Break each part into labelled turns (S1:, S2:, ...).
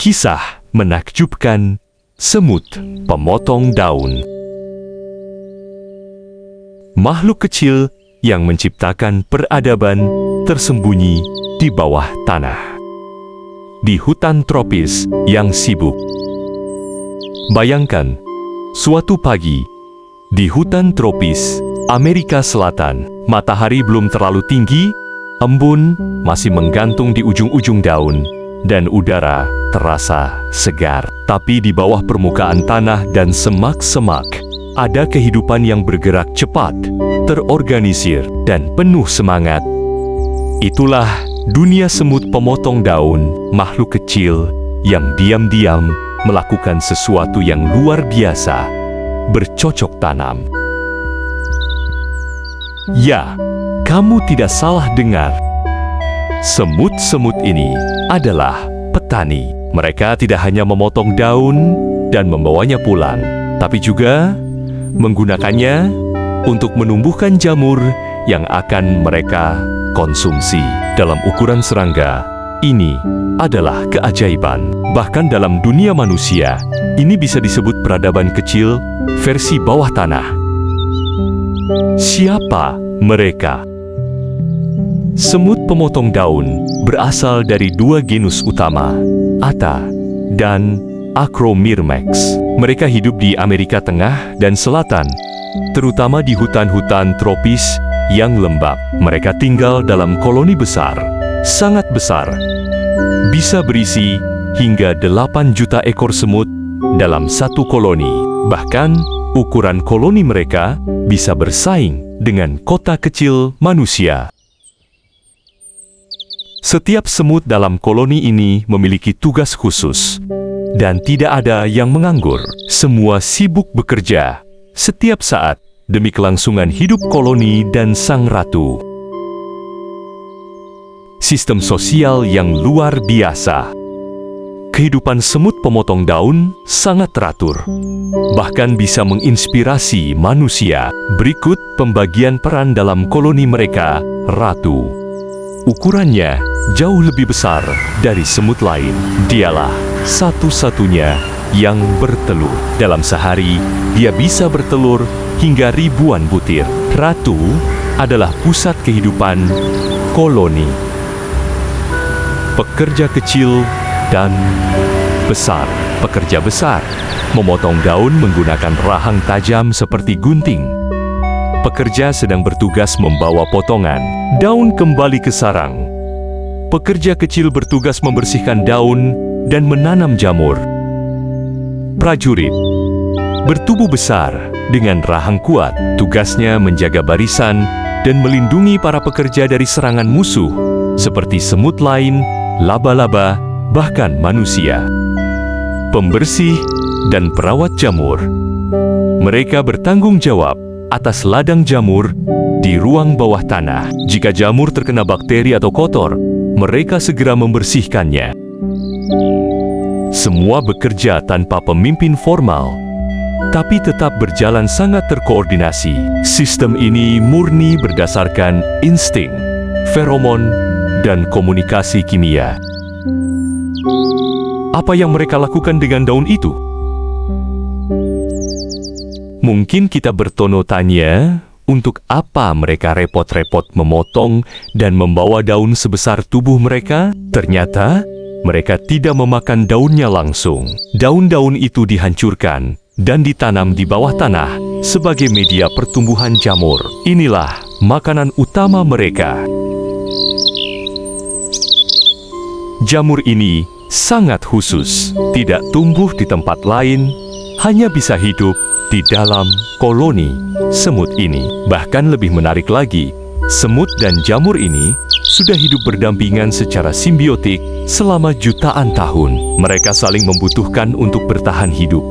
S1: Kisah menakjubkan semut pemotong daun. Makhluk kecil yang menciptakan peradaban tersembunyi di bawah tanah. Di hutan tropis yang sibuk. Bayangkan, suatu pagi, di hutan tropis Amerika Selatan, matahari belum terlalu tinggi, embun masih menggantung di ujung-ujung daun, dan udara terasa segar. Tapi di bawah permukaan tanah dan semak-semak, ada kehidupan yang bergerak cepat, terorganisir, dan penuh semangat. Itulah dunia semut pemotong daun, makhluk kecil yang diam-diam melakukan sesuatu yang luar biasa, bercocok tanam. Ya, kamu tidak salah dengar. Semut-semut ini adalah petani. Mereka tidak hanya memotong daun dan membawanya pulang, tapi juga menggunakannya untuk menumbuhkan jamur yang akan mereka konsumsi. Dalam ukuran serangga, ini adalah keajaiban. Bahkan dalam dunia manusia, ini bisa disebut peradaban kecil versi bawah tanah. Siapa mereka? Semut pemotong daun berasal dari dua genus utama, Atta dan Acromyrmex. Mereka hidup di Amerika Tengah dan Selatan, terutama di hutan-hutan tropis yang lembab. Mereka tinggal dalam koloni besar, sangat besar. Bisa berisi hingga 8 juta ekor semut dalam satu koloni. Bahkan, ukuran koloni mereka bisa bersaing dengan kota kecil manusia. Setiap semut dalam koloni ini memiliki tugas khusus, dan tidak ada yang menganggur. Semua sibuk bekerja, setiap saat, demi kelangsungan hidup koloni dan sang ratu. Sistem sosial yang luar biasa. Kehidupan semut pemotong daun sangat teratur, bahkan bisa menginspirasi manusia. Berikut pembagian peran dalam koloni mereka, ratu. Ukurannya jauh lebih besar dari semut lain. Dialah satu-satunya yang bertelur. Dalam sehari, dia bisa bertelur hingga ribuan butir. Ratu adalah pusat kehidupan koloni. Pekerja kecil dan besar. Pekerja besar memotong daun menggunakan rahang tajam seperti gunting. Pekerja sedang bertugas membawa potongan daun kembali ke sarang. Pekerja kecil bertugas membersihkan daun dan menanam jamur. Prajurit bertubuh besar dengan rahang kuat. Tugasnya menjaga barisan dan melindungi para pekerja dari serangan musuh seperti semut lain, laba-laba, bahkan manusia. Pembersih dan perawat jamur. Mereka bertanggung jawab atas ladang jamur di ruang bawah tanah. Jika jamur terkena bakteri atau kotor, mereka segera membersihkannya. Semua bekerja tanpa pemimpin formal, tapi tetap berjalan sangat terkoordinasi. Sistem ini murni berdasarkan insting, feromon, dan komunikasi kimia. Apa yang mereka lakukan dengan daun itu? Mungkin kita bertanya tanya, untuk apa mereka repot-repot memotong dan membawa daun sebesar tubuh mereka? Ternyata, mereka tidak memakan daunnya langsung. Daun-daun itu dihancurkan dan ditanam di bawah tanah sebagai media pertumbuhan jamur. Inilah makanan utama mereka. Jamur ini sangat khusus, tidak tumbuh di tempat lain, hanya bisa hidup di dalam koloni semut ini. Bahkan lebih menarik lagi, semut dan jamur ini sudah hidup berdampingan secara simbiotik selama jutaan tahun. Mereka saling membutuhkan untuk bertahan hidup.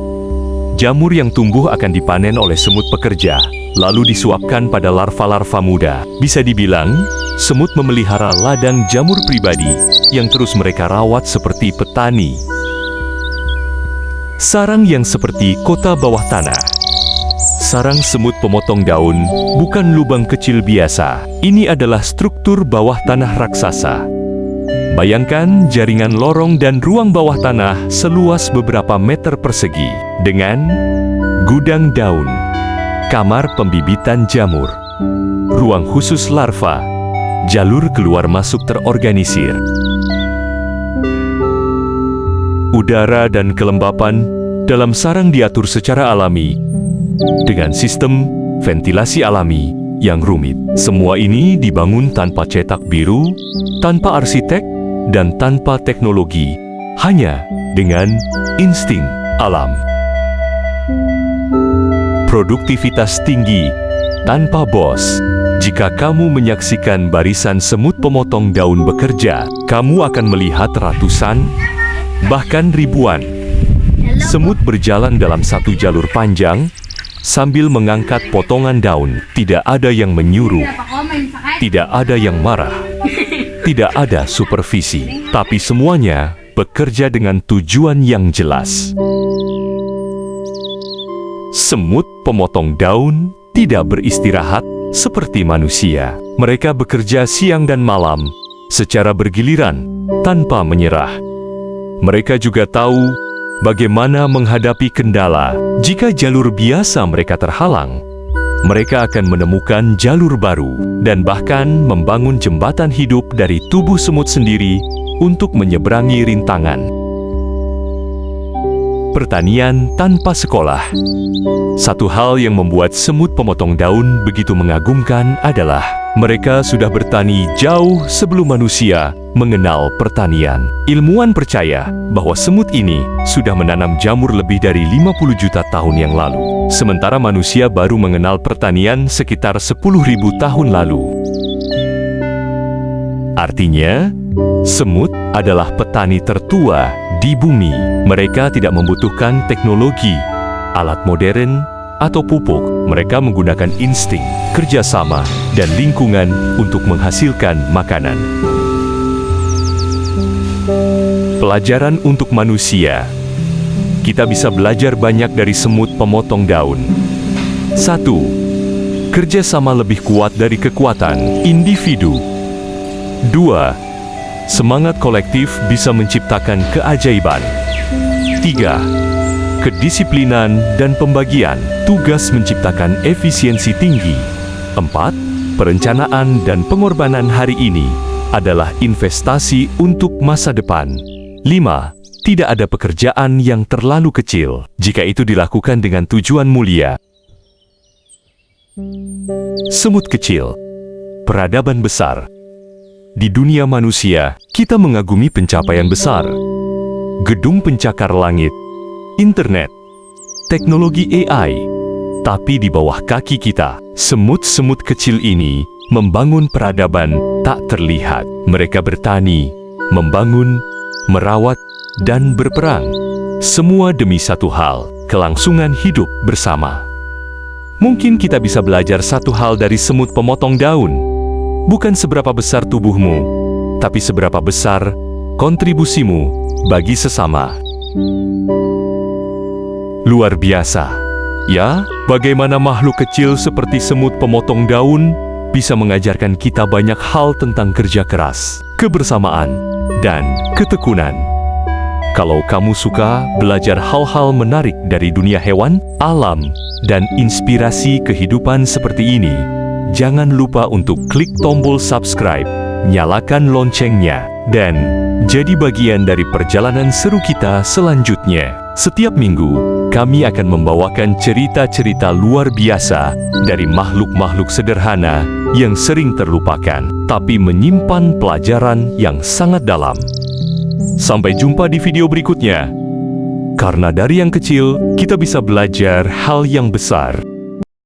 S1: Jamur yang tumbuh akan dipanen oleh semut pekerja, lalu disuapkan pada larva-larva muda. Bisa dibilang, semut memelihara ladang jamur pribadi yang terus mereka rawat seperti petani. Sarang yang seperti kota bawah tanah. Sarang semut pemotong daun bukan lubang kecil biasa. Ini adalah struktur bawah tanah raksasa. Bayangkan jaringan lorong dan ruang bawah tanah seluas beberapa meter persegi dengan gudang daun, kamar pembibitan jamur, ruang khusus larva, jalur keluar masuk terorganisir. Udara dan kelembapan dalam sarang diatur secara alami dengan sistem ventilasi alami yang rumit. Semua ini dibangun tanpa cetak biru, tanpa arsitek, dan tanpa teknologi, hanya dengan insting alam. Produktivitas tinggi tanpa bos. Jika kamu menyaksikan barisan semut pemotong daun bekerja, kamu akan melihat ratusan, bahkan ribuan semut berjalan dalam satu jalur panjang sambil mengangkat potongan daun. Tidak ada yang menyuruh, tidak ada yang marah, tidak ada supervisi, tapi semuanya bekerja dengan tujuan yang jelas. Semut pemotong daun tidak beristirahat seperti manusia. Mereka bekerja siang dan malam secara bergiliran tanpa menyerah. Mereka juga tahu bagaimana menghadapi kendala. Jika jalur biasa mereka terhalang, mereka akan menemukan jalur baru dan bahkan membangun jembatan hidup dari tubuh semut sendiri untuk menyeberangi rintangan. Pertanian tanpa sekolah. Satu hal yang membuat semut pemotong daun begitu mengagumkan adalah mereka sudah bertani jauh sebelum manusia mengenal pertanian. Ilmuwan percaya bahwa semut ini sudah menanam jamur lebih dari 50 juta tahun yang lalu, sementara manusia baru mengenal pertanian sekitar 10.000 tahun lalu. Artinya, semut adalah petani tertua di bumi. Mereka tidak membutuhkan teknologi, alat modern, atau pupuk. Mereka menggunakan insting, kerjasama, dan lingkungan untuk menghasilkan makanan. Pelajaran untuk manusia. Kita bisa belajar banyak dari semut pemotong daun. 1. Kerjasama lebih kuat dari kekuatan individu. 2. Semangat kolektif bisa menciptakan keajaiban. 3. Kedisiplinan dan pembagian tugas menciptakan efisiensi tinggi. 4. Perencanaan dan pengorbanan hari ini adalah investasi untuk masa depan. 5. Tidak ada pekerjaan yang terlalu kecil jika itu dilakukan dengan tujuan mulia. Semut kecil, peradaban besar. Di dunia manusia, kita mengagumi pencapaian besar. Gedung pencakar langit, internet, teknologi AI. Tapi di bawah kaki kita, semut-semut kecil ini membangun peradaban tak terlihat. Mereka bertani, membangun, merawat, dan berperang. Semua demi satu hal, kelangsungan hidup bersama. Mungkin kita bisa belajar satu hal dari semut pemotong daun. Bukan seberapa besar tubuhmu, tapi seberapa besar kontribusimu bagi sesama. Luar biasa. Ya, bagaimana makhluk kecil seperti semut pemotong daun bisa mengajarkan kita banyak hal tentang kerja keras, kebersamaan, dan ketekunan. Kalau kamu suka belajar hal-hal menarik dari dunia hewan, alam, dan inspirasi kehidupan seperti ini, jangan lupa untuk klik tombol subscribe, nyalakan loncengnya, dan jadi bagian dari perjalanan seru kita selanjutnya. Setiap minggu, kami akan membawakan cerita-cerita luar biasa dari makhluk-makhluk sederhana yang sering terlupakan, tapi menyimpan pelajaran yang sangat dalam. Sampai jumpa di video berikutnya. Karena dari yang kecil, kita bisa belajar hal yang besar.